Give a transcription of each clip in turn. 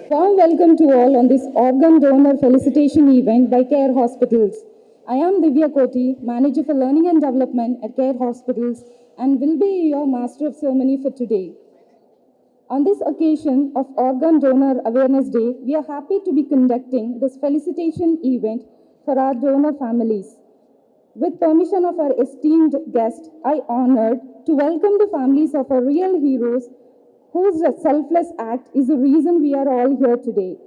Warm welcome to all on this organ donor felicitation event by Care Hospitals. I am Divya Koti, Manager for Learning and Development at Care Hospitals, and will be your Master of Ceremony for today. On this occasion of Organ Donor Awareness Day, we are happy to be conducting this felicitation event for our donor families. With permission of our esteemed guest, I honored to welcome the families of our real heroes whose selfless act is the reason we are all here today.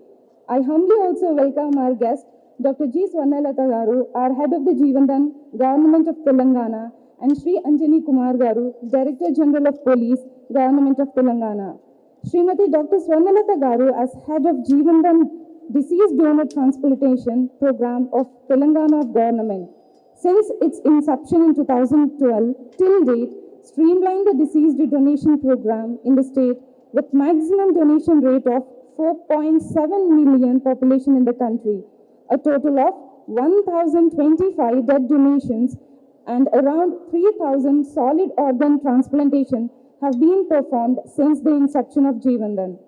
I humbly also welcome our guest, Dr. G. Swarnalata Garu, our head of the Jeevandan Government of Telangana, and Sri Anjani Kumar Garu, Director General of Police, Government of Telangana. Srimati Dr. Swarnalata Garu as head of Jeevandan Deceased Donor Transplantation Program of Telangana Government. Since its inception in 2012 till date, streamlined the deceased donation program in the state with maximum donation rate of 4.7 million population in the country, a total of 1,025 dead donations and around 3,000 solid organ transplantation have been performed since the inception of Jeevandan.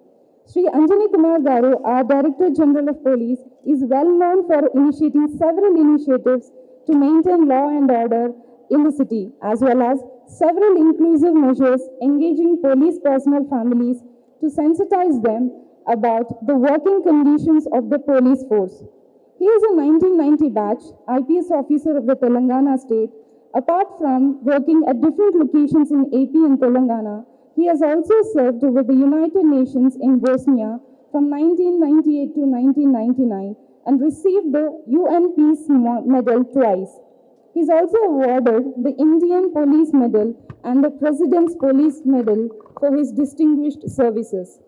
Sri Anjani Kumar Garu, our Director General of Police, is well known for initiating several initiatives to maintain law and order in the city, as well as several inclusive measures engaging police personnel families to sensitize them about the working conditions of the police force. He is a 1990 batch IPS officer of the Telangana state. Apart from working at different locations in AP and Telangana, he has also served with the United Nations in Bosnia from 1998 to 1999 and received the UN Peace Medal twice. He is also awarded the Indian Police Medal and the President's Police Medal for his distinguished services.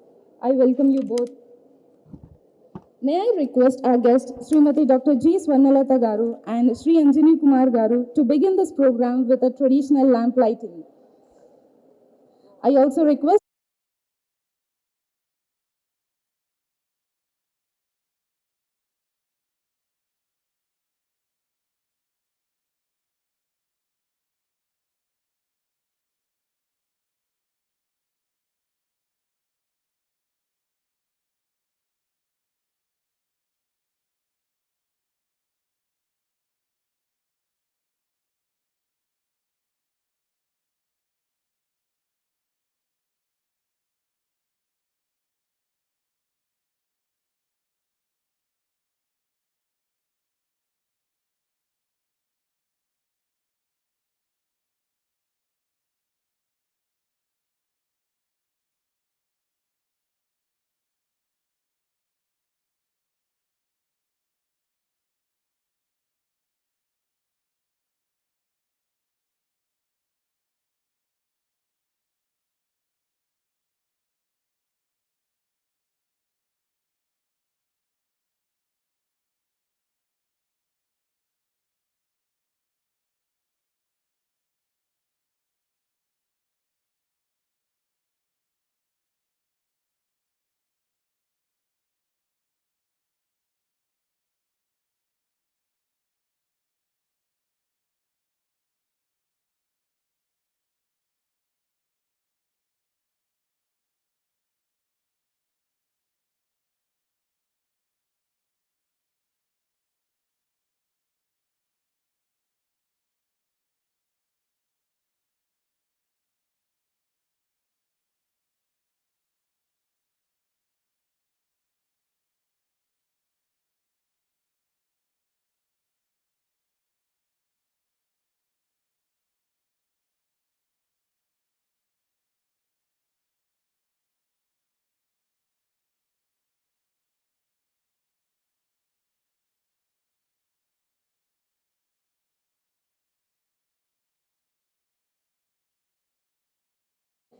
I welcome you both. May I request our guests, Srimati Dr. G. Swarnalata Garu and Sri Anjani Kumar Garu, to begin this program with a traditional lamp lighting. I also request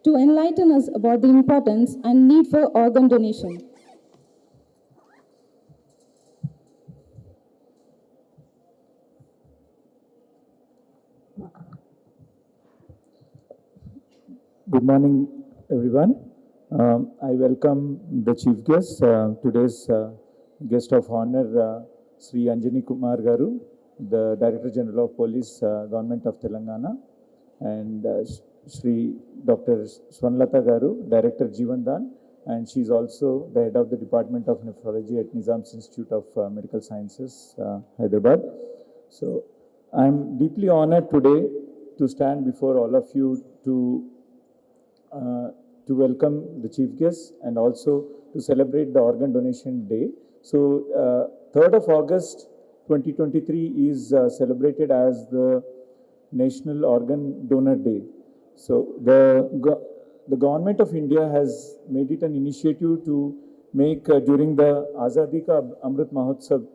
to enlighten us about the importance and need for organ donation. Good morning, everyone. I welcome the chief guest, today's guest of honor, Sri Anjani Kumar Garu, the Director General of Police, Government of Telangana, and Shri Dr. Swanlata Garu, Director Jivandan, and she is also the head of the Department of Nephrology at Nizam's Institute of Medical Sciences, Hyderabad. So I'm deeply honored today to stand before all of you to welcome the chief guest and also to celebrate the Organ Donation Day. So 3rd of August 2023 is celebrated as the National Organ Donor Day. So the government of India has made it an initiative to make during the Azadi Ka Amrit Mahotsav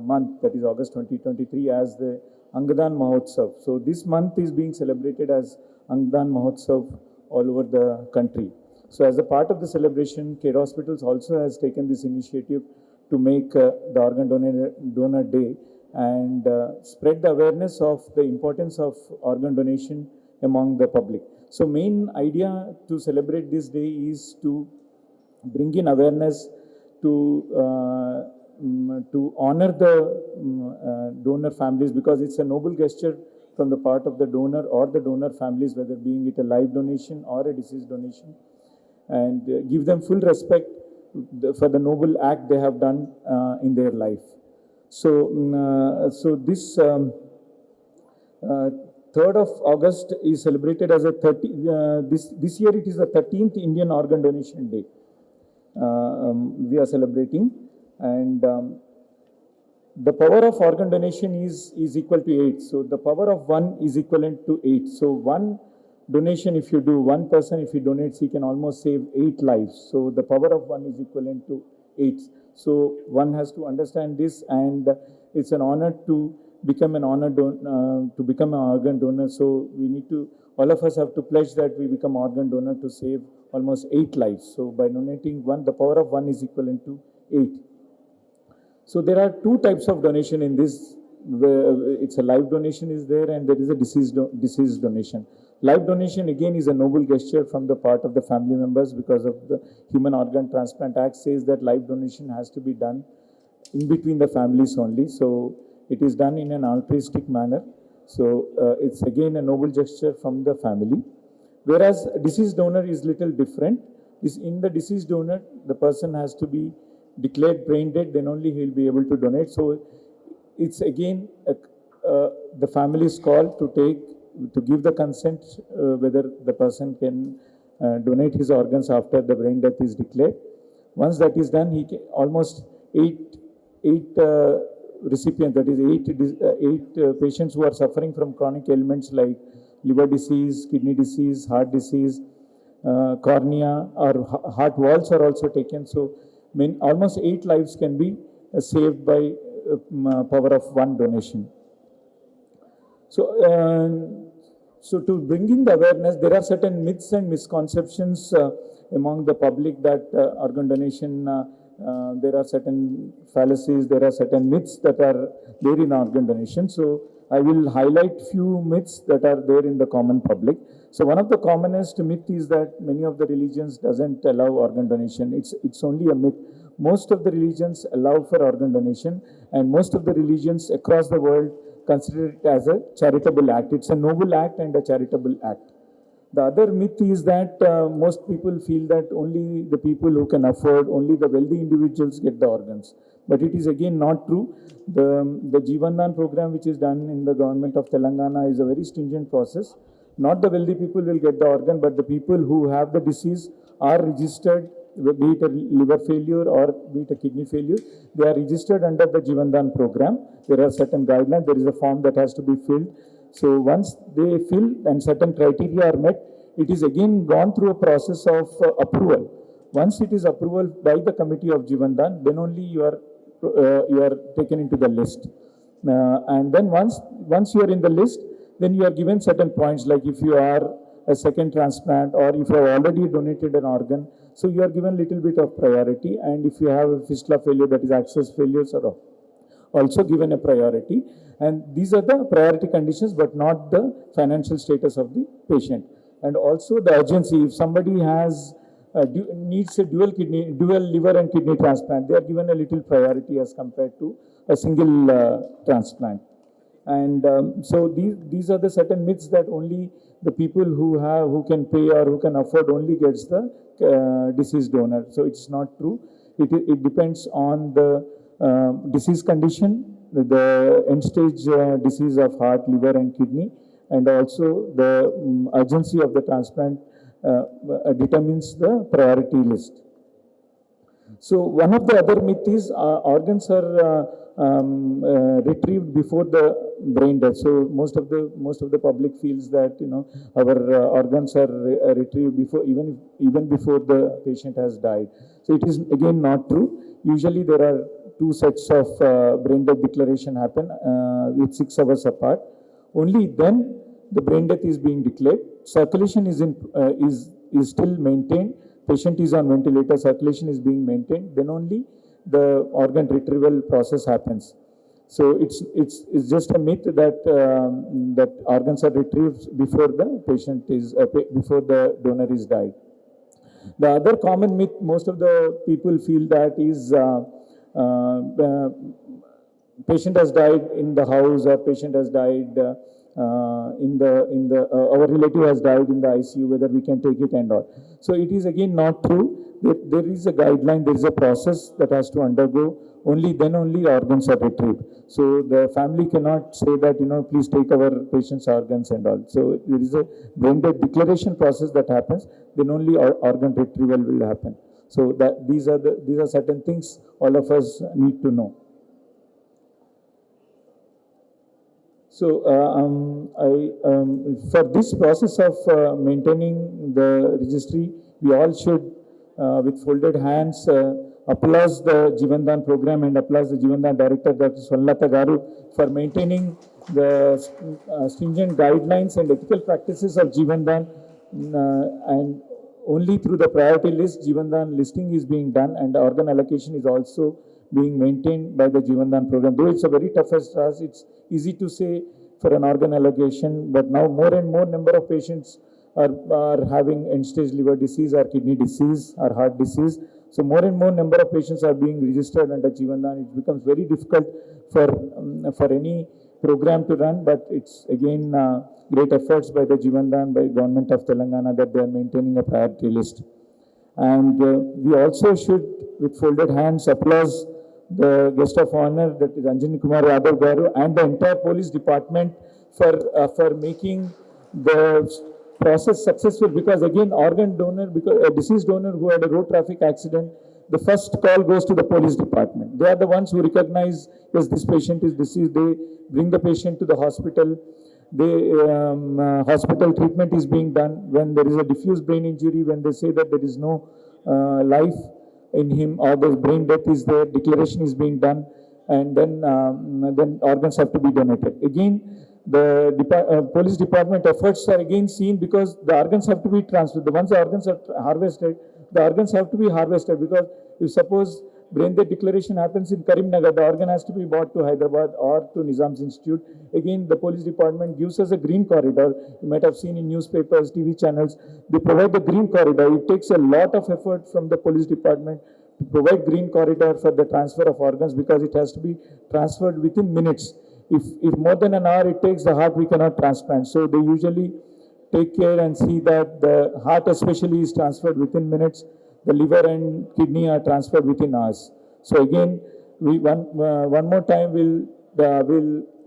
month, that is August 2023, as the Angdadan Mahotsav. So this month is being celebrated as Angdadan Mahotsav all over the country. So as a part of the celebration, Care Hospitals also has taken this initiative to make the Organ Donor Day and spread the awareness of the importance of organ donation among the public. So main idea to celebrate this day is to bring in awareness to honor the donor families, because it's a noble gesture from the part of the donor or the donor families, whether being it a live donation or a deceased donation, and give them full respect for the noble act they have done in their life. So this 3rd of August is celebrated as a this year it is the 13th Indian Organ Donation Day. We are celebrating, and the power of organ donation is equal to 8. So the power of 1 is equivalent to 8. So one donation, if you do, one person, if he donates, he can almost save 8 lives. So the power of 1 is equivalent to 8. So one has to understand this, and it's an honor to become an to become an organ donor. So we need to, all of us have to pledge that we become organ donor to save almost 8 lives. So by donating 1, the power of 1 is equivalent to 8. So there are 2 types of donation in this. It's a live donation is there, and there is a deceased donation. Live donation again is a noble gesture from the part of the family members, because of the Human Organ Transplant Act says that live donation has to be done in between the families only. So it is done in an altruistic manner. So it's again a noble gesture from the family. Whereas deceased donor is little different. In the deceased donor, the person has to be declared brain dead, then only he will be able to donate. So it's again the family's call to give the consent whether the person can donate his organs after the brain death is declared. Once that is done, he can, almost 8 recipients, that is 8 patients who are suffering from chronic ailments like liver disease, kidney disease, heart disease, cornea or heart valves are also taken. So almost 8 lives can be saved by power of 1 donation. So to bring in the awareness, there are certain myths and misconceptions among the public that organ donation, there are certain fallacies, there are certain myths that are there in organ donation. So I will highlight few myths that are there in the common public. So one of the commonest myth is that many of the religions doesn't allow organ donation. It's only a myth. Most of the religions allow for organ donation, and most of the religions across the world consider it as a charitable act. It's a noble act and a charitable act. The other myth is that most people feel that only the people who can afford, only the wealthy individuals get the organs. But it is again not true. The Jivandan program, which is done in the government of Telangana, is a very stringent process. Not the wealthy people will get the organ, but the people who have the disease are registered, be it a liver failure or be it a kidney failure, they are registered under the Jivandan program. There are certain guidelines. There is a form that has to be filled. So once they fill and certain criteria are met, it is again gone through a process of approval. Once it is approved by the committee of Jivandan, then only you are taken into the list. And then once you are in the list, then you are given certain points, like if you are a second transplant or if you have already donated an organ, so you are given little bit of priority. And if you have a fistula failure, that is access failures, are also given a priority. And these are the priority conditions, but not the financial status of the patient. And also the urgency. If somebody has needs a dual liver and kidney transplant, they are given a little priority as compared to a single transplant. And so these are the certain myths that only the people who can pay or who can afford only gets the deceased donor. So it's not true. It depends on the disease condition, the end stage disease of heart, liver, and kidney, and also the urgency of the transplant determines the priority list. So one of the other myth is organs are retrieved before the brain death. So most of the public feels that our organs are retrieved before even before the patient has died. So it is again not true. Usually there are two sets of brain death declaration happen with 6 hours apart. Only then the brain death is being declared. Circulation is still maintained. Patient is on ventilator, circulation is being maintained, then only the organ retrieval process happens. So it's just a myth that that organs are retrieved before the patient is before the donor is died. The other common myth most of the people feel that is patient has died in the house, or patient has died our relative has died in the ICU, whether we can take it and all. So it is again not true. There is a guideline, there is a process that has to undergo. Only then only organs are retrieved. So the family cannot say that please take our patient's organs and all. So there is a brain death declaration process that happens. Then only organ retrieval will happen. So that these are certain things all of us need to know. So for this process of maintaining the registry, we all should, with folded hands, applaud the Jivandan program and applaud the Jivandan director, Dr. Swarnalata Garu, for maintaining the stringent guidelines and ethical practices of Jivandan, and only through the priority list, Jivandan listing is being done, and organ allocation is also being maintained by the Jivandan program. Though it's a very toughest task, it's easy to say for an organ allocation, but now more and more number of patients are having end-stage liver disease or kidney disease or heart disease. So more and more number of patients are being registered under Jivandan. It becomes very difficult for any program to run, but it's again great efforts by the Jivandan, by government of Telangana, that they are maintaining a priority list. And we also should, with folded hands, applaud the guest of honor, that is Anjani Kumar Yadav Garu, and the entire police department for making the process successful. Because again, organ donor, because a deceased donor who had a road traffic accident, the first call goes to the police department. They are the ones who recognize, yes, this patient is deceased. They bring the patient to the hospital. Hospital treatment is being done. When there is a diffuse brain injury, when they say that there is no life in him, or the brain death is there, declaration is being done, and then organs have to be donated. Again, the police department efforts are again seen, because the organs have to be transferred. Once the organs are harvested, the organs have to be harvested, because if suppose brain death declaration happens in Karimnagar, the organ has to be brought to Hyderabad or to Nizam's Institute. Again, the police department gives us a green corridor. You might have seen in newspapers, TV channels, they provide the green corridor. It takes a lot of effort from the police department to provide green corridor for the transfer of organs, because it has to be transferred within minutes. If more than an hour it takes, the heart we cannot transplant. So they usually take care and see that the heart especially is transferred within minutes. The liver and kidney are transferred within hours. So again, we one more time will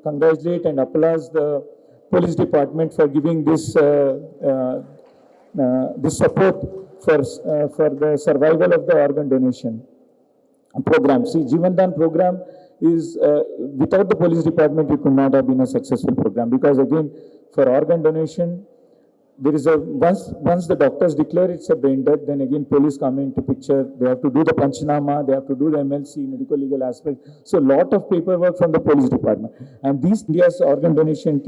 congratulate and applaud the police department for giving this this support for the survival of the organ donation program. See, Jivandan program is without the police department, it could not have been a successful program, because again, for organ donation, there is a once the doctors declare it's a brain death, then again police come into picture. They have to do the Panchanama, they have to do the MLC, medical legal aspect. So lot of paperwork from the police department. And these India's Organ Donation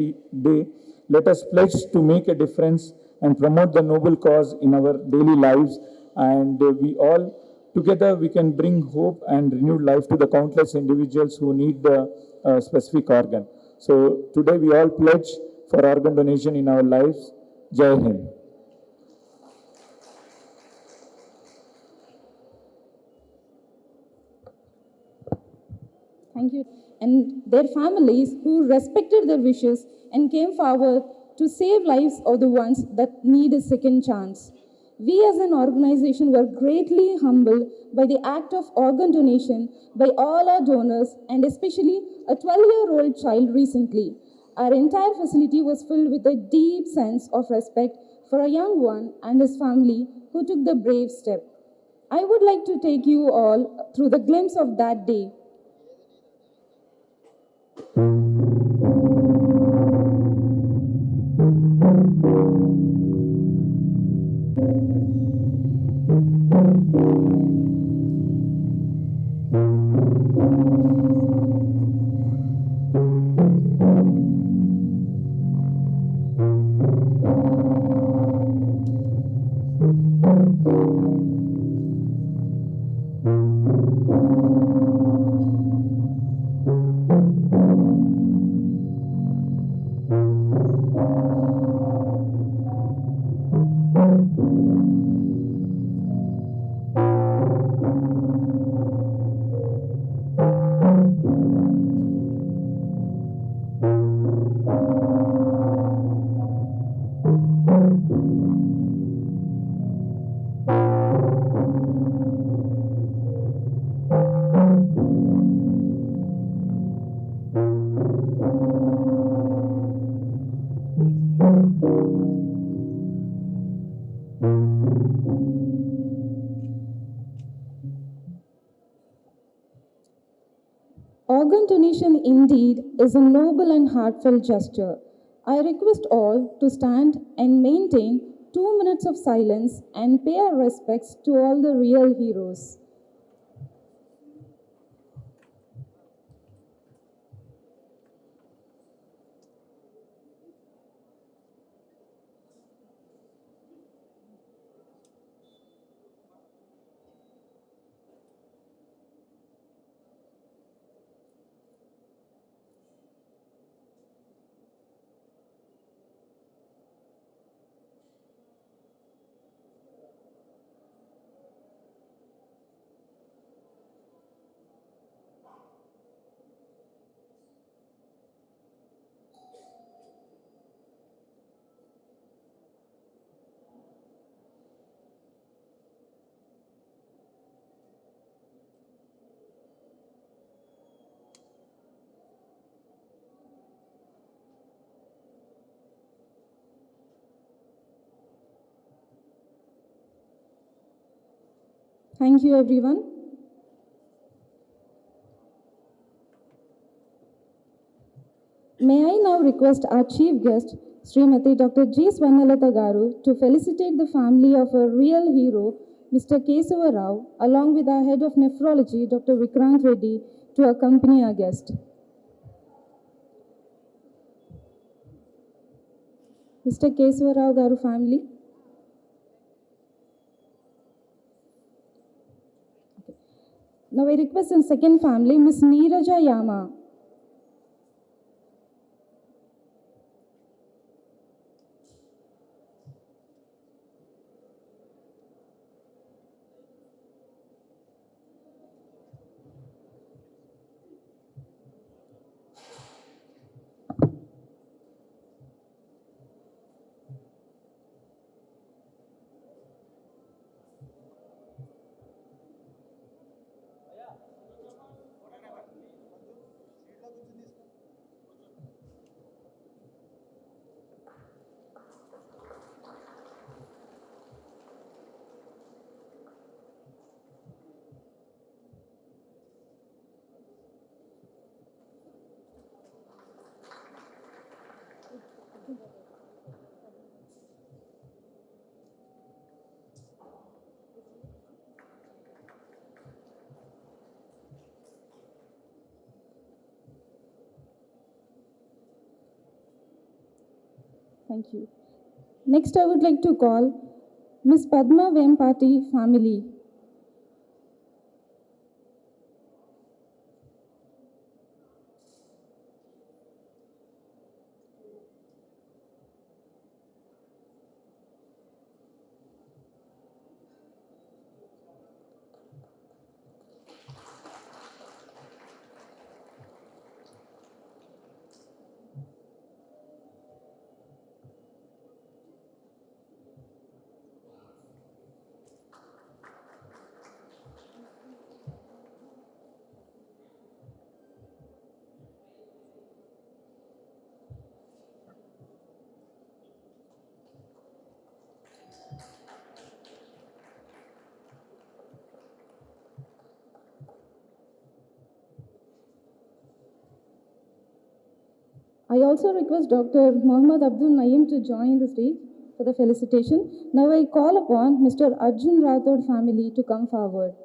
Day, let us pledge to make a difference and promote the noble cause in our daily lives. And we all together we can bring hope and renewed life to the countless individuals who need the specific organ. So today we all pledge for organ donation in our lives. Jai Hind. Thank you. and their families who respected their wishes and came forward to save lives of the ones that need a second chance. We as an organization were greatly humbled by the act of organ donation by all our donors and especially a 12-year-old child recently. Our entire facility was filled with a deep sense of respect for a young one and his family who took the brave step. I would like to take you all through the glimpse of that day. Organ donation indeed is a noble and heartfelt gesture. I request all to stand and maintain 2 minutes of silence and pay our respects to all the real heroes. Thank you, everyone. May I now request our chief guest, Srimati Dr. G. Swarnalata Garu, to felicitate the family of a real hero, Mr. Kesava Rao, along with our head of nephrology, Dr. Vikrant Reddy, to accompany our guest. Mr. Kesava Rao Garu family. Now I request in second family, Ms. Neeraja Yama. Thank you. Next, I would like to call Ms. Padma Vempati family. I also request Dr. Mohammad Abdul Naeem to join the stage for the felicitation. Now I call upon Mr. Arjun Rathod family to come forward.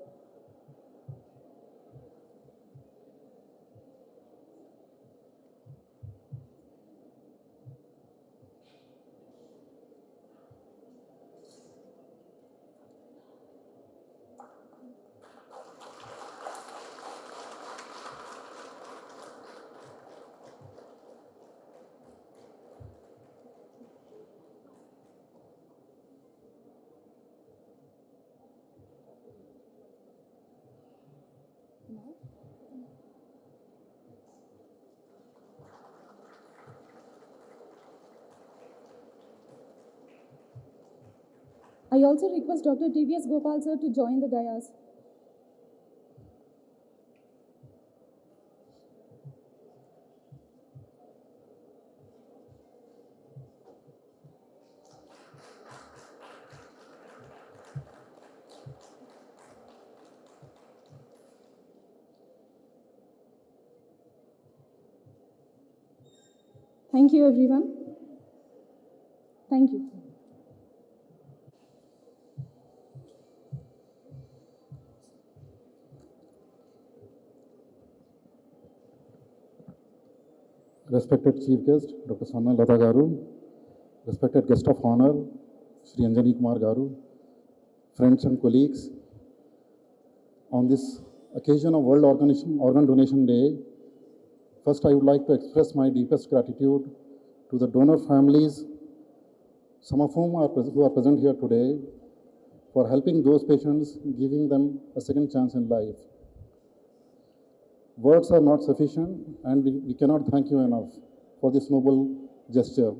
I also request Dr. TVS Gopal sir to join the dais. Thank you, everyone. Thank you. Respected Chief Guest, Dr. Sanna Lata Garu, respected Guest of Honor, Shri Anjani Kumar Garu, friends and colleagues, on this occasion of World Organ Donation Day, first I would like to express my deepest gratitude to the donor families, some of whom who are present here today, for helping those patients, giving them a second chance in life. Words are not sufficient, and we cannot thank you enough for this noble gesture.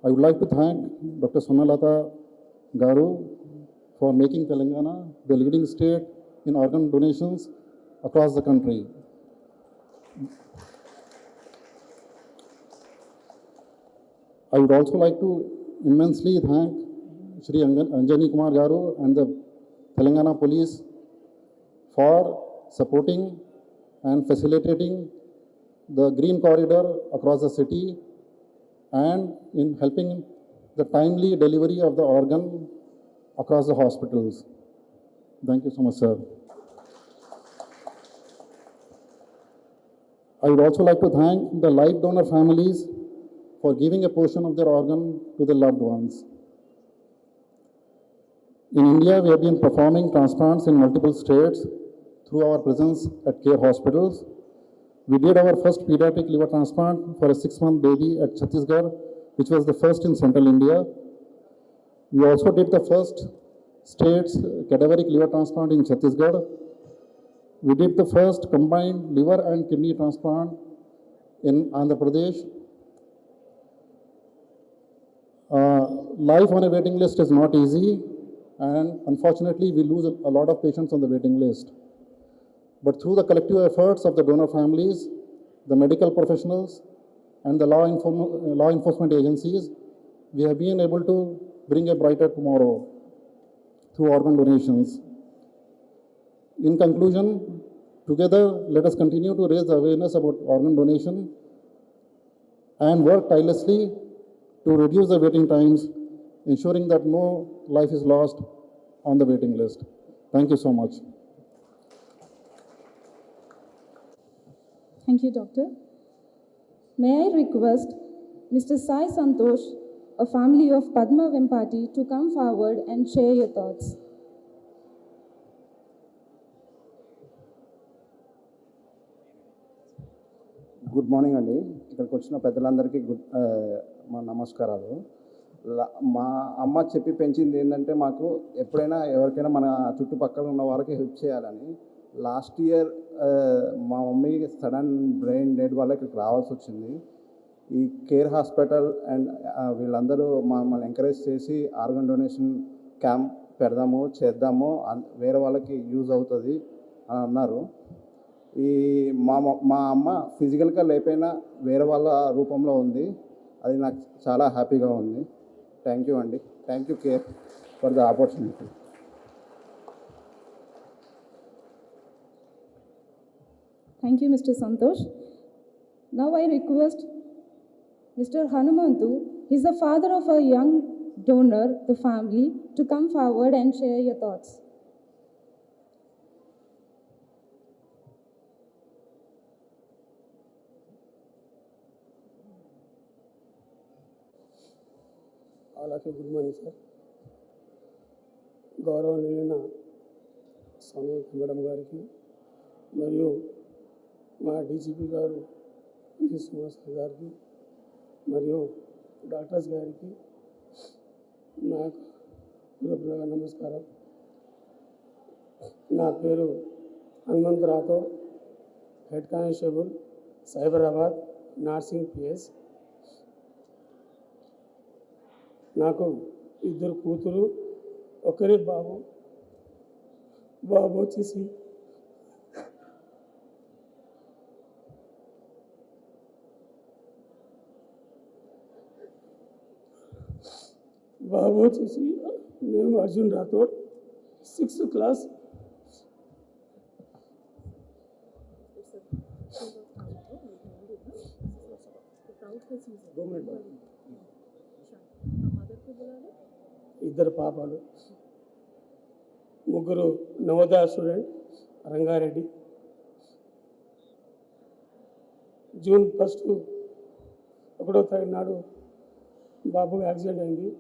I would like to thank Dr. Sonalata Garu for making Telangana the leading state in organ donations across the country. I would also like to immensely thank Shri Anjani Kumar Garu and the Telangana Police for supporting and facilitating the green corridor across the city and in helping the timely delivery of the organ across the hospitals. Thank you so much, sir. I would also like to thank the live donor families for giving a portion of their organ to their loved ones. In India, we have been performing transplants in multiple states through our presence at care hospitals. We did our first pediatric liver transplant for a 6-month baby at Chhattisgarh, which was the first in central India. We also did the first state's cadaveric liver transplant in Chhattisgarh. We did the first combined liver and kidney transplant in Andhra Pradesh. Life on a waiting list is not easy, and unfortunately, we lose a lot of patients on the waiting list. But through the collective efforts of the donor families, the medical professionals, and the law enforcement agencies, we have been able to bring a brighter tomorrow through organ donations. In conclusion, together, let us continue to raise the awareness about organ donation and work tirelessly to reduce the waiting times, ensuring that no life is lost on the waiting list. Thank you so much. Thank you, Doctor. May I request Mr. Sai Santosh, a family of Padma Vempati, to come forward and share your thoughts. Good morning అండి. ఇక్కడికి వచ్చిన పెద్దలందరికీ మా నమస్కారాలు. మా అమ్మ చెప్పి పెంచింది ఏంటంటే, మాకు ఎప్పుడైనా ఎవరికైనా మన చుట్టుపక్కల ఉన్న వాళ్ళకి హెల్ప్ చేయాలని. లాస్ట్ ఇయర్ మా మమ్మీ సడన్ బ్రెయిన్ డెడ్ వల్ల ఇక్కడికి రావాల్సి వచ్చింది. ఈ కేర్ హాస్పిటల్ అండ్ వీళ్ళందరూ మమ్మల్ని ఎంకరేజ్ చేసి ఆర్గన్ డొనేషన్ క్యాంప్ చేద్దాము, వేరే వాళ్ళకి యూజ్ అవుతుంది అని అన్నారు. మా అమ్మ ఫిజికల్గా లేకపోయినా వేరే వాళ్ళ రూపంలో ఉంది. అది నాకు చాలా హ్యాపీగా ఉంది. థ్యాంక్ యూ అండి. Thank you care for the opportunity. Thank you, Mr. Santosh. Now I request Mr. Hanumantu, he is the father of a young donor, the family, to come forward and share your thoughts. అలాగే good morning sir. గౌరవనీయులైన స్వామి madam గారికి మరియు మా DGP గారు శ్రీనివాస్ గారికి మరియు doctors గారికి నాకు హృదయపూర్వక నమస్కారం. నా పేరు Hanumanth Rathod, head constable Cyberabad Narsingi PS. నాకు ఇద్దరు కూతురు, ఒకరి బాబు. బాబు వచ్చేసి నేను అర్జున్ రాథోడ్, 6th క్లాస్. ఇద్దరు పాపాలు, ముగ్గురు నవోదయ స్టూడెంట్ రంగారెడ్డి. జూన్ 1 ఒకటో తారీఖు నాడు బాబు యాక్సిడెంట్ అయింది.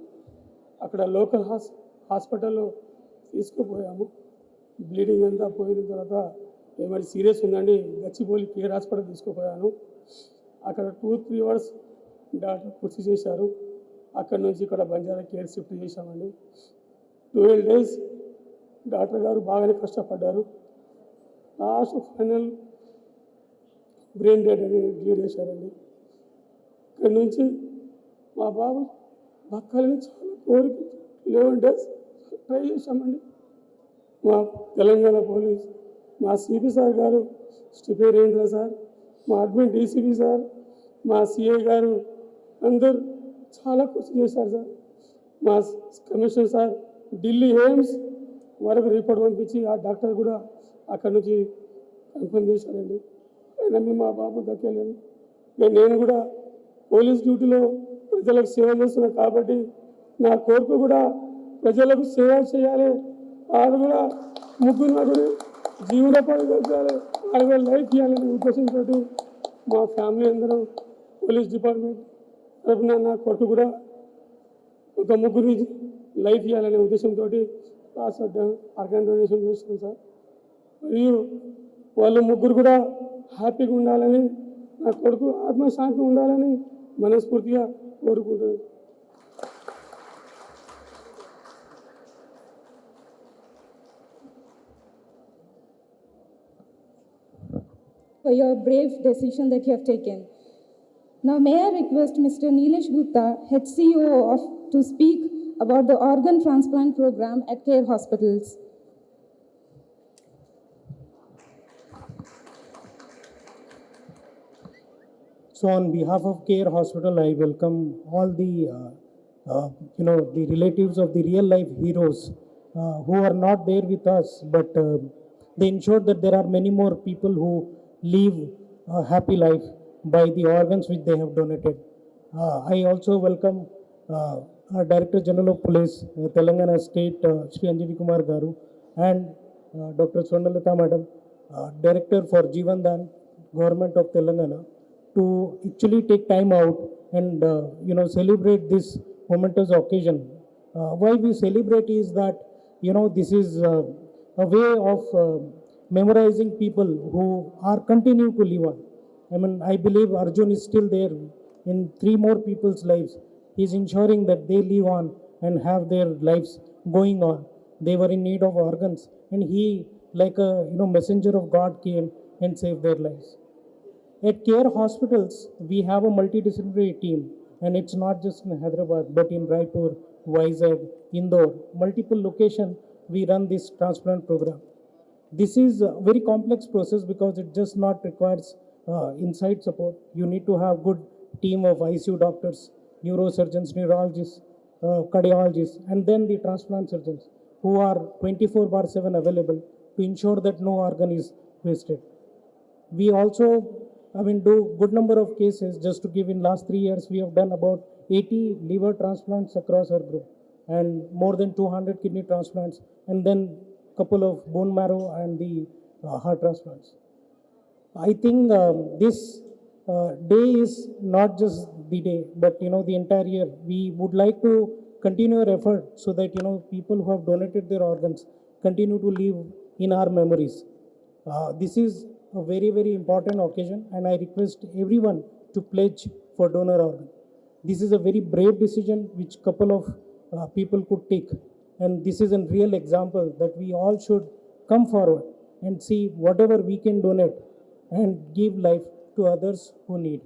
అక్కడ లోకల్ హాస్పిటల్లో తీసుకుపోయాము. బ్లీడింగ్ అంతా పోయిన తర్వాత ఏమైనా సీరియస్ ఉందండి, గచ్చిబౌలి కేర్ హాస్పిటల్ తీసుకుపోయాను. అక్కడ 2-3 అవర్స్ డాక్టర్ కుర్చీ చేశారు. అక్కడ నుంచి ఇక్కడ బంజారా కేర్ షిఫ్ట్ చేశామండి. 12 days డాక్టర్ గారు బాగానే కష్టపడ్డారు. లాస్ట్ ఫైనల్ బ్రెయిన్ డెడ్ అని డిక్లేర్ చేశారండి. ఇక్కడ నుంచి మా బాబు బతకాలని చాలా కోరిక. 11 days ట్రై చేశామండి. మా తెలంగాణ పోలీస్, మా సిపి సార్ గారు, స్టిఫేరేంద్ర సార్, మా అడ్మిన్ డీసీపీ సార్, మా సిఐ గారు అందరూ చాలా కృషి చేశారు సార్. మా కమిషనర్ సార్ ఢిల్లీ ఎయిమ్స్ వరకు రిపోర్ట్ పంపించి ఆ డాక్టర్ కూడా అక్కడి నుంచి కన్ఫర్మ్ చేశారండి. అయినా మేము మా బాబు దక్కలేదు. నేను కూడా పోలీస్ డ్యూటీలో ప్రజలకు సేవ చేస్తున్నాను కాబట్టి నా కోరిక కూడా ప్రజలకు సేవ చేయాలి. వాళ్ళు కూడా ముగ్గురు నలుగురు జీవనోపాధి దొరకాలి, వాళ్ళు కూడా లైఫ్ ఇవ్వాలనే ఉద్దేశంతో మా ఫ్యామిలీ అందరం పోలీస్ డిపార్ట్మెంట్ తరఫున నా కొడుకు కూడా ఒక ముగ్గురు లైఫ్ ఇవ్వాలనే ఉద్దేశంతో ఆర్గాన్ డొనేషన్ చేస్తున్నాం సార్. మరియు వాళ్ళు ముగ్గురు కూడా హ్యాపీగా ఉండాలని, నా కొడుకు ఆత్మశాంతి ఉండాలని మనస్ఫూర్తిగా కోరుకుంటున్నాను. For your brave decision that you have taken. Now may I request Mr. Nilesh Gupta, HCO to speak about the organ transplant program at Care Hospitals. So on behalf of Care Hospital, I welcome all the, the relatives of the real life heroes who are not there with us, but they ensured that there are many more people who live a happy life by the organs which they have donated. I also welcome our Director General of Police, Telangana State, Shri Anjali Kumar Garu, and Dr. Swarnalata Madam, Director for Jeevan Dan, Government of Telangana, to actually take time out and celebrate this momentous occasion. Why we celebrate is that this is a way of memorizing people who are continue to live on. I believe Arjun is still there in 3 more people's lives. He is ensuring that they live on and have their lives going on. They were in need of organs, and he, like a messenger of God, came and saved their lives. At Care Hospitals, we have a multidisciplinary team, and it's not just in Hyderabad, but in Raipur, Vizag, Indore, multiple locations we run this transplant program. This is a very complex process because it just not requires inside support. You need to have good team of ICU doctors, neurosurgeons, neurologists, cardiologists, and then the transplant surgeons who are 24/7 available to ensure that no organ is wasted. We also do good number of cases. Just to give, in last 3 years, we have done about 80 liver transplants across our group, and more than 200 kidney transplants, and then couple of bone marrow and the heart transplants. I think this day is not just the day, but the entire year. We would like to continue our effort so that people who have donated their organs continue to live in our memories. This is a very, very important occasion, and I request everyone to pledge for donor organ. This is a very brave decision which couple of people could take, and this is a real example that we all should come forward and see whatever we can donate and give life to others who need.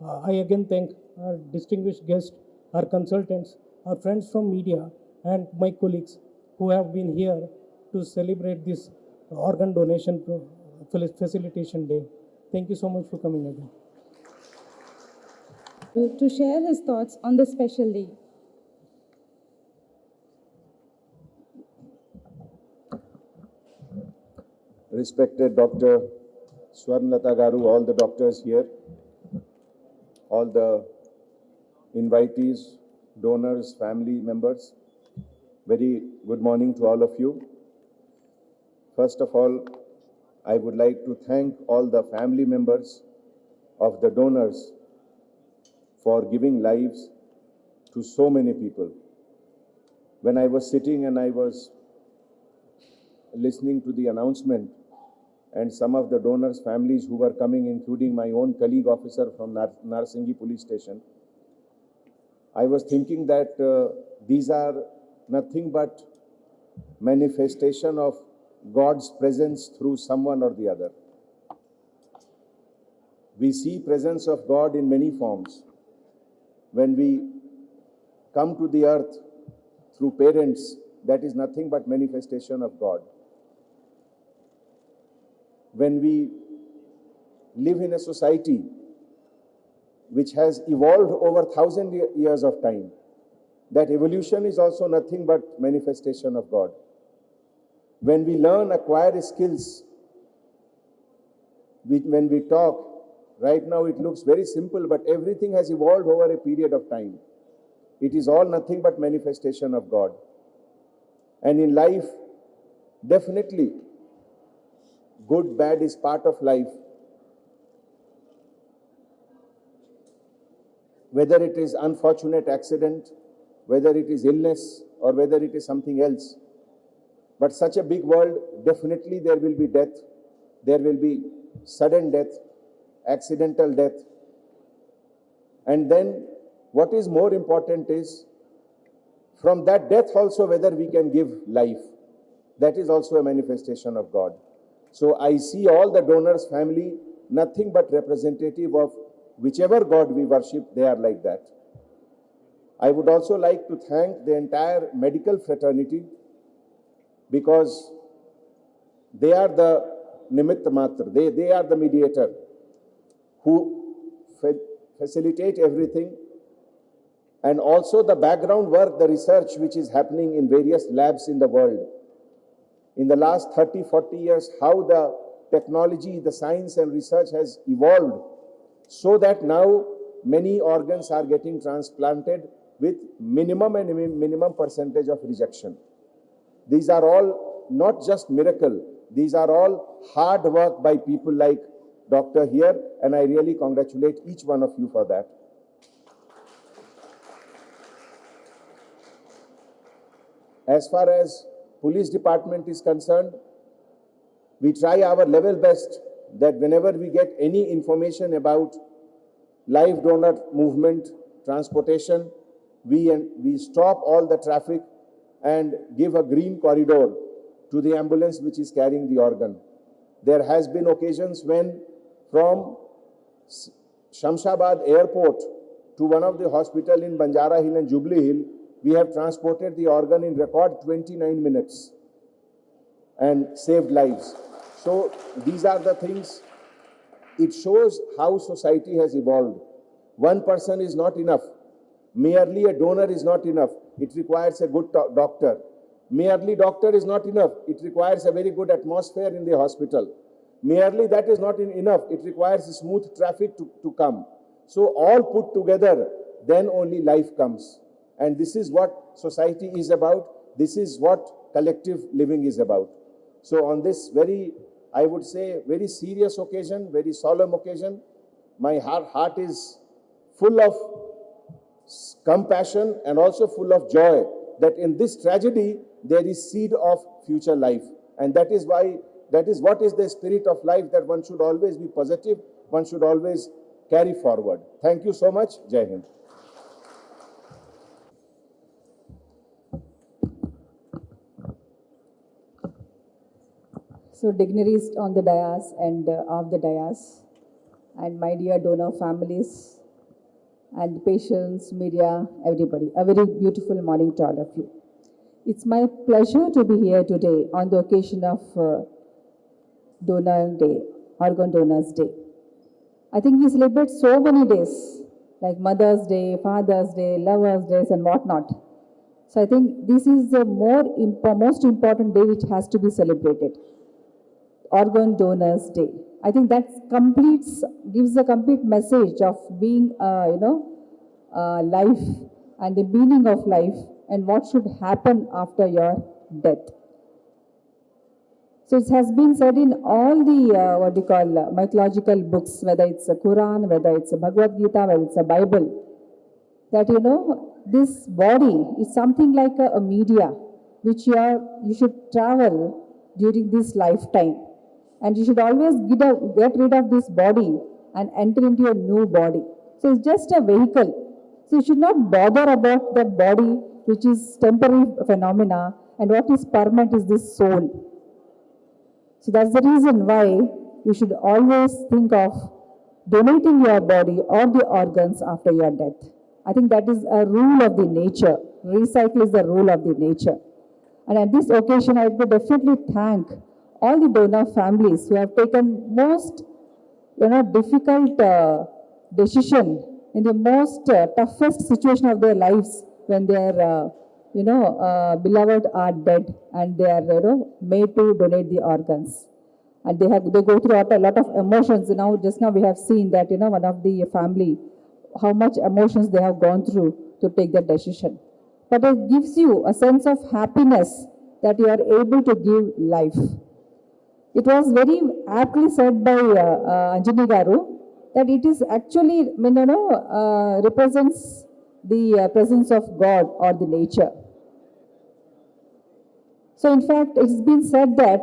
I again thank our distinguished guests, our consultants, our friends from media, and my colleagues who have been here to celebrate this organ donation facilitation day. Thank you so much for coming again. To share his thoughts on this special day. Respected Dr. Swarnlata Garu, all the doctors here, all the invitees, donors, family members, very good morning to all of you. First of all, I would like to thank all the family members of the donors for giving lives to so many people. When I was sitting and I was listening to the announcement, and some of the donors' families who were coming, including my own colleague officer from Narsingi police station, I was thinking that these are nothing but manifestation of God's presence through someone or the other. We see presence of God in many forms. When we come to the earth through parents, that is nothing but manifestation of God. When we live in a society which has evolved over 1,000 years of time, that evolution is also nothing but manifestation of God. When we learn, acquire skills, when we talk, right now it looks very simple, but everything has evolved over a period of time. It is all nothing but manifestation of God. And in life, definitely, good, bad is part of life. Whether it is unfortunate accident, whether it is illness, or whether it is something else. But such a big world, definitely there will be death. There will be sudden death, accidental death. And then what is more important is, from that death also whether we can give life. That is also a manifestation of God. So I see all the donors' family nothing but representative of whichever God we worship, they are like that. I would also like to thank the entire medical fraternity, because they are the nimitta matra, they are the mediator who facilitate everything, and also the background work, the research which is happening in various labs in the world. In the last 30, 40 years, how the technology, the science and research has evolved, so that now many organs are getting transplanted with minimum percentage of rejection. These are all not just miracle, these are all hard work by people like Doctor here, and I really congratulate each one of you for that. As far as police department is concerned, we try our level best that whenever we get any information about live donor movement, transportation, we stop all the traffic and give a green corridor to the ambulance which is carrying the organ. There has been occasions when from Shamshabad airport to one of the hospital in Banjara Hill and Jubilee Hill, we have transported the organ in record 29 minutes and saved lives. So these are the things. It shows how society has evolved. One person is not enough. Merely a donor is not enough. It requires a good doctor. Merely doctor is not enough. It requires a very good atmosphere in the hospital. Merely that is not enough. It requires smooth traffic to come. So all put together, then only life comes. And this is what society is about. This is what collective living is about. So on this very, I would say, very serious occasion, very solemn occasion, my heart is full of compassion and also full of joy that in this tragedy there is seed of future life. And that is what is the spirit of life, that one should always be positive, one should always carry forward. Thank you so much. Jai Hind. So dignitaries on the dais and off the dais, and my dear donor families and patients, media, everybody, a very beautiful morning to all of you. It's my pleasure to be here today on the occasion of Donor Day, Organ Donors Day. I think we celebrate so many days, like Mother's Day, Father's Day, Lovers' Days, and whatnot. So I think this is the most important day which has to be celebrated. Organ Donors Day. I think that gives a complete message of being, life and the meaning of life and what should happen after your death. So it has been said in all the mythological books, whether it's a Quran, whether it's a Bhagavad Gita, whether it's a Bible, that this body is something like a media which you should travel during this lifetime. And you should always get rid of this body and enter into a new body. So it's just a vehicle. So you should not bother about that body, which is temporary phenomena, and what is permanent is this soul. So that's the reason why you should always think of donating your body or the organs after your death. I think that is a rule of the nature. Recycle is the rule of the nature. And at this occasion, I would definitely thank all the donor families who have taken most, difficult decision in the most toughest situation of their lives when their, beloved are dead and they are, made to donate the organs. And they go through a lot of emotions. Just now we have seen that, one of the family, how much emotions they have gone through to take that decision. But it gives you a sense of happiness that you are able to give life. It was very aptly said by Anjani Garu that it is actually, represents the presence of God or the nature. So in fact, it's been said that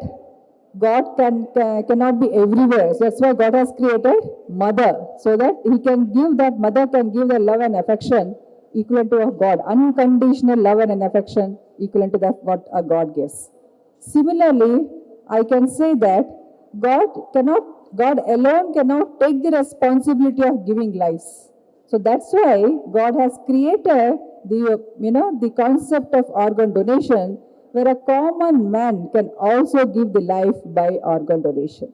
God cannot be everywhere. So that's why God has created mother, so that mother can give the love and affection equivalent to a God, unconditional love and affection equivalent to what a God gives. Similarly, I can say that God alone cannot take the responsibility of giving lives. So that's why God has created the concept of organ donation, where a common man can also give the life by organ donation.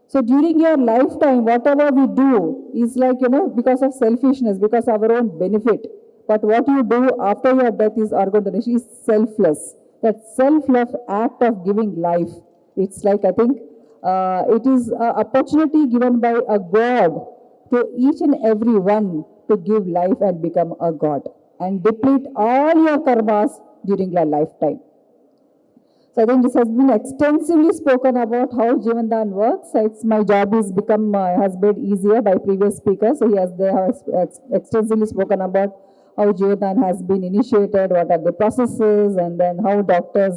So during your lifetime, whatever we do is like, because of selfishness, because of our own benefit. But what you do after your death is organ donation, is selfless. That self-love act of giving life. It's like, I think, it is an opportunity given by a God to each and every one to give life and become a God and deplete all your karmas during your lifetime. So I think this has been extensively spoken about how Jivandan works. My job has made easier by previous speakers. So they have extensively spoken about how Jivandan has been initiated, what are the processes, and then how doctors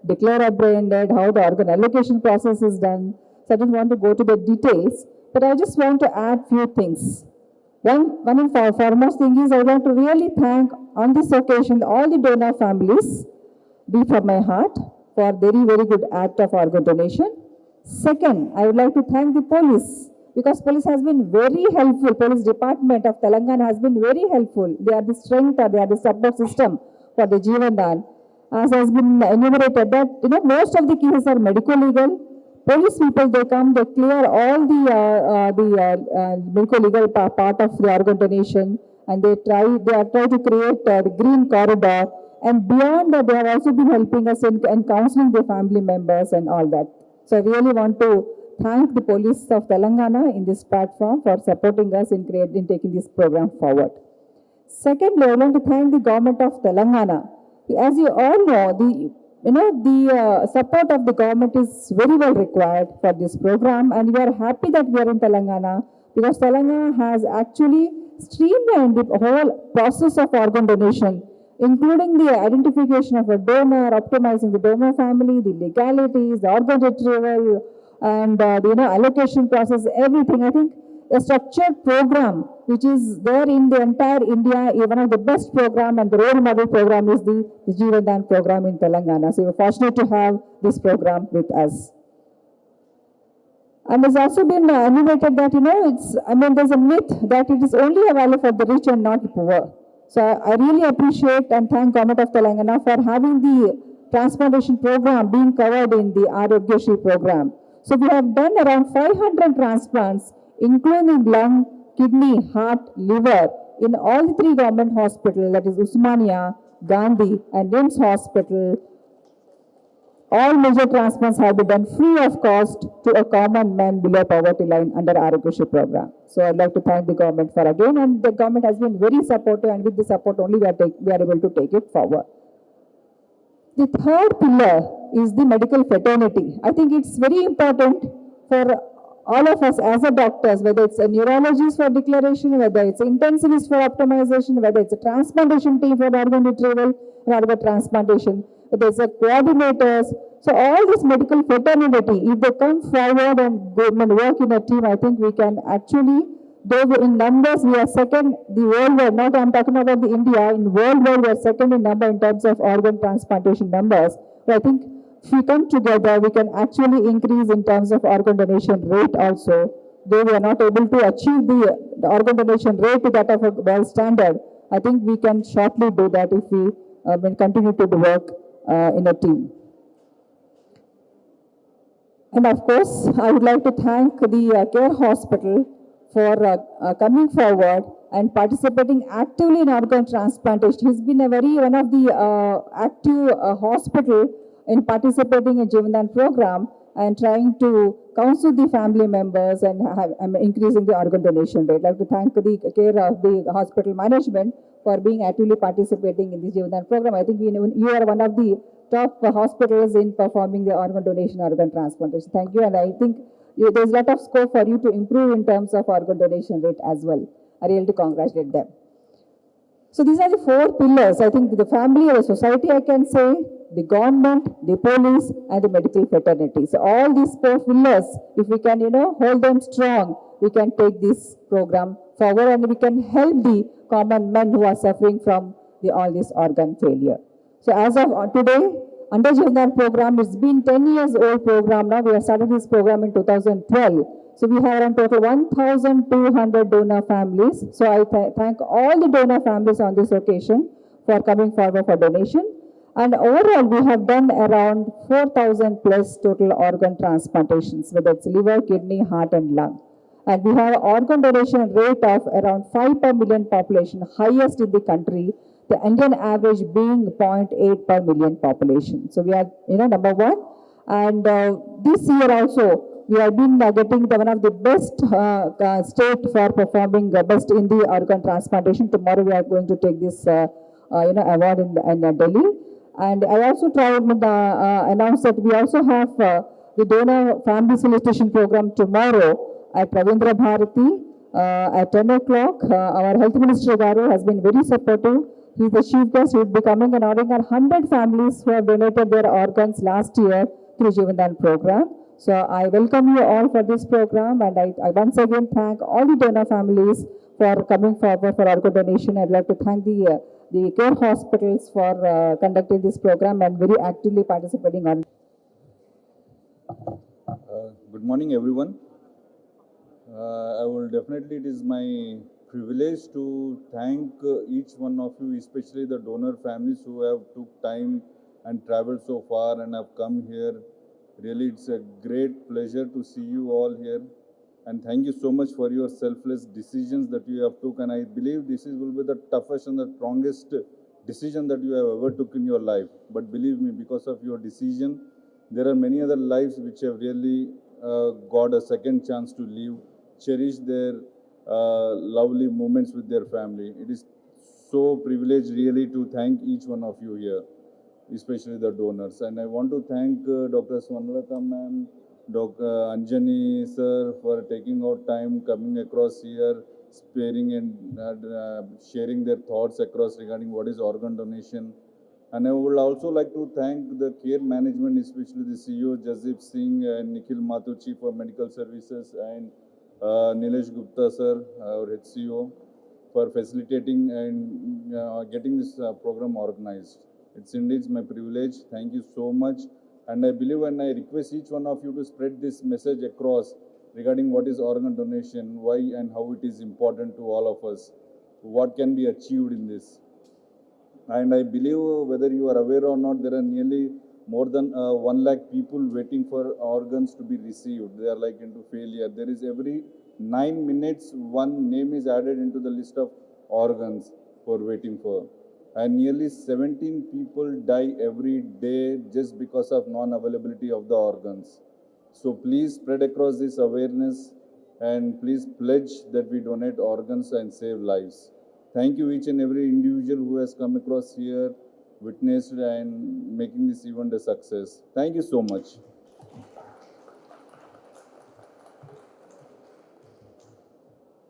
declare a brain dead, how the organ allocation process is done. So I don't want to go to the details, but I just want to add few things. One and foremost thing is I want to really thank on this occasion all the donor families, deep from my heart, for very, very good act of organ donation. Second, I would like to thank the police, because police has been very helpful. Police department of Telangana has been very helpful. They are the strength, or they are the support system for the Jivandan. As has been enumerated that, most of the cases are medico-legal. Police people, they come, they clear all the medico-legal part of the organ donation, and they try to create the green corridor. And beyond that, they have also been helping us in counseling the family members and all that. So I really want to thank the police of Telangana in this platform for supporting us in taking this program forward. Secondly, I want to thank the government of Telangana. As you all know, the support of the government is very well required for this program, and we are happy that we are in Telangana because Telangana has actually streamlined the whole process of organ donation, including the identification of a donor, optimizing the donor family, the legalities, the organ retrieval, and the allocation process, everything. I think a structured program which is there in the entire India, one of the best program and the role model program is the Jeevan Dan program in Telangana. So we're fortunate to have this program with us. And there's also been enumerated that, there's a myth that it is only available for the rich and not the poor. So I really appreciate and thank Government of Telangana for having the transplantation program being covered in the Arogyashri program. So we have done around 500 transplants, including lung, kidney, heart, liver, in all the 3 government hospitals, that is Usmania, Gandhi, and NIMS Hospital. All major transplants have been done free of cost to a common man below poverty line under Arogyashri program. So I'd like to thank the government for again, and the government has been very supportive, and with the support only we are able to take it forward. The third pillar is the medical fraternity. I think it's very important for all of us as a doctors, whether it's a neurologist for declaration, whether it's intensivist for optimization, whether it's a transplantation team for organ retrieval and organ transplantation, whether it's a coordinators. So all this medical fraternity, if they come forward and work in a team, I think we can actually, though in numbers we are second, the worldwide, not I'm talking about the India, in worldwide we are second in number in terms of organ transplantation numbers. But I think if we come together, we can actually increase in terms of organ donation rate also. Though we are not able to achieve the organ donation rate to that of a world standard, I think we can shortly do that if we continue to work in a team. And of course, I would like to thank the Care Hospital for coming forward and participating actively in organ transplantation. He's been one of the active hospital in participating in Jeevan Dan program and trying to counsel the family members and increasing the organ donation rate. I'd like to thank the care of the hospital management for being actively participating in this Jeevan Dan program. I think you are one of the top hospitals in performing the organ donation, organ transplantation. Thank you, and I think there's a lot of scope for you to improve in terms of organ donation rate as well. I really congratulate them. So these are the 4 pillars. I think the family or the society, I can say, the government, the police, and the medical fraternity. So all these 4 pillars, if we can, hold them strong, we can take this program forward and we can help the common men who are suffering from all this organ failure. So as of today, under Jeevan Dan program, it's been 10 years old program now. We have started this program in 2012. So we have around total 1,200 donor families. So I thank all the donor families on this occasion for coming forward for donation. And overall, we have done around 4,000 plus total organ transplantations, whether it's liver, kidney, heart, and lung. And we have organ donation rate of around 5 per million population, highest in the country, the Indian average being 0.8 per million population. So we are, number 1. And this year also, we have been getting one of the best state for performing best in the organ transplantation. Tomorrow we are going to take this, award in Delhi. And I also announce that we also have the donor family solicitation program tomorrow at Ravindra Bharati at 10 o'clock. Our Health Minister Garu has been very supportive. He's the chief guest. He will be coming and honoring 100 families who have donated their organs last year through Jeevan Dan program. So I welcome you all for this program, and I once again thank all the donor families for coming forward for organ donation. I'd like to thank the care hospitals for conducting this program and very actively participating on. Good morning, everyone. It is my privilege to thank each one of you, especially the donor families who have took time and traveled so far and have come here. Really, it's a great pleasure to see you all here. And thank you so much for your selfless decisions that you have took. And I believe this will be the toughest and the strongest decision that you have ever took in your life. But believe me, because of your decision, there are many other lives which have really got a second chance to live, cherish their lovely moments with their family. It is so privileged really to thank each one of you here, especially the donors. And I want to thank Dr. Swanlata ma'am, Dr. Anjani sir for taking out time, coming across here, sparing and sharing their thoughts across regarding what is organ donation. And I would also like to thank the care management, especially the CEO, Jasip Singh and Nikhil Mathur, Chief of Medical Services, and Nilesh Gupta, sir, our HCO, for facilitating and getting this program organized. It's indeed my privilege. Thank you so much. And I believe and I request each one of you to spread this message across regarding what is organ donation, why and how it is important to all of us, what can be achieved in this. And I believe whether you are aware or not, there are nearly more than 1 lakh people waiting for organs to be received. They are like into failure. There is every 9 minutes, one name is added into the list of organs for waiting for. And nearly 17 people die every day just because of non-availability of the organs. So please spread across this awareness and please pledge that we donate organs and save lives. Thank you each and every individual who has come across here, witnessed and making this event a success. Thank you so much.